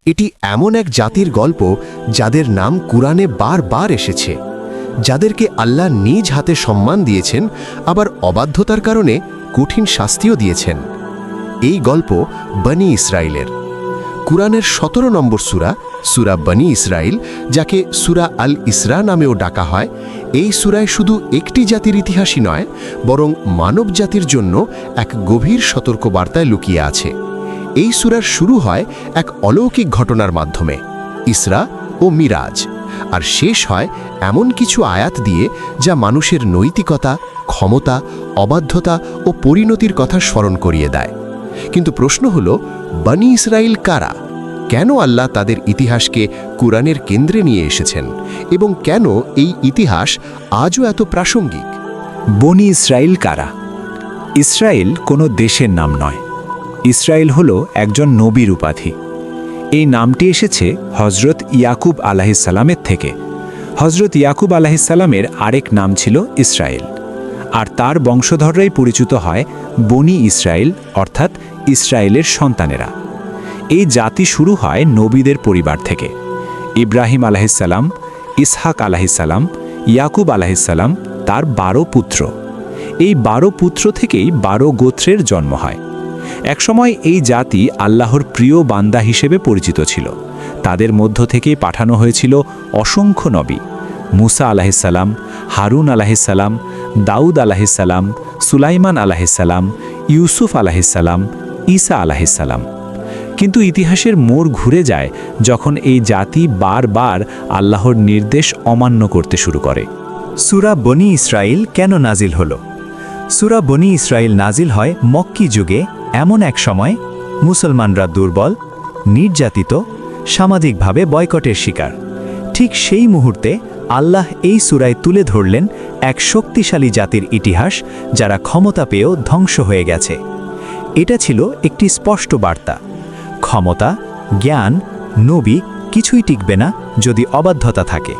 এটি এমন এক জাতির গল্প যাদের নাম কুরআনে বারবার এসেছে, যাদেরকে আল্লাহ নিজ হাতে সম্মান দিয়েছেন, আবার অবাধ্যতার কারণে কঠিন শাস্তিও দিয়েছেন। এই গল্প বনি ইসরাইলের। কুরআনের 17 নম্বর সূরা, সূরা বনি ইসরাইল, যাকে সূরা আল ইসরা নামেও ডাকা হয়, এই সূরায় শুধু একটি জাতির ইতিহাসই নয়, বরং মানব জাতির জন্য এক গভীর সতর্কবার্তায় লুকিয়ে আছে। এই সূরার শুরু হয় এক অলৌকিক ঘটনার মাধ্যমে, ইসরা ও মিরাজ, আর শেষ হয় এমন কিছু আয়াত দিয়ে যা মানুষের নৈতিকতা, ক্ষমতা, অবাধ্যতা ও পরিণতির কথা স্মরণ করিয়ে দেয়। কিন্তু প্রশ্ন হলো, বনি ইসরাইল কারা? কেন আল্লাহ তাদের ইতিহাসকে কুরআনের কেন্দ্রে নিয়ে এসেছেন, এবং কেন এই ইতিহাস আজও এত প্রাসঙ্গিক? বনি ইসরাইল কারা? ইসরায়েল কোনো দেশের নাম নয়। ইসরায়েল হলো একজন নবীর উপাধি। এই নামটি এসেছে হজরত ইয়াকুব আলাহিসাল্লামের থেকে। হজরত ইয়াকুব আলাহিসাল্লামের আরেক নাম ছিল ইসরায়েল, আর তার বংশধররাই পরিচিত হয় বনি ইসরায়েল, অর্থাৎ ইসরায়েলের সন্তানেরা। এই জাতি শুরু হয় নবীদের পরিবার থেকে। ইব্রাহিম আলাহিসাল্লাম, ইসহাক আলাহিসাল্লাম, ইয়াকুব আলাহিসাল্লাম, তার 12 পুত্র। এই 12 পুত্র থেকেই 12 গোত্রের জন্ম হয়। একসময় এই জাতি আল্লাহর প্রিয় বান্দা হিসেবে পরিচিত ছিল। তাদের মধ্য থেকেই পাঠানো হয়েছিল অসংখ্য নবী: মুসা আলাহিসাল্লাম, হারুন আলাহিসাল্লাম, দাউদ আলাহিসাল্লাম, সুলাইমান আলাহিসাল্লাম, ইউসুফ আলাহিসাল্লাম, ঈসা আলাহিসাল্লাম। কিন্তু ইতিহাসের মোড় ঘুরে যায় যখন এই জাতি বারবার আল্লাহর নির্দেশ অমান্য করতে শুরু করে। সূরা বনি ইসরাইল কেন নাজিল হলো? সূরা বনি ইসরাইল নাজিল হয় মক্কি যুগে, এমন এক সময় মুসলমানরা দুর্বল, নির্যাতিত, সামাজিকভাবে বয়কটের শিকার। ঠিক সেই মুহূর্তে আল্লাহ এই সূরায় তুলে ধরলেন এক শক্তিশালী জাতির ইতিহাস, যারা ক্ষমতা পেয়েও ধ্বংস হয়ে গেছে। এটা ছিল একটি স্পষ্ট বার্তা: ক্ষমতা, জ্ঞান, নবী কিছুই টিকবে না যদি অবাধ্যতা থাকে।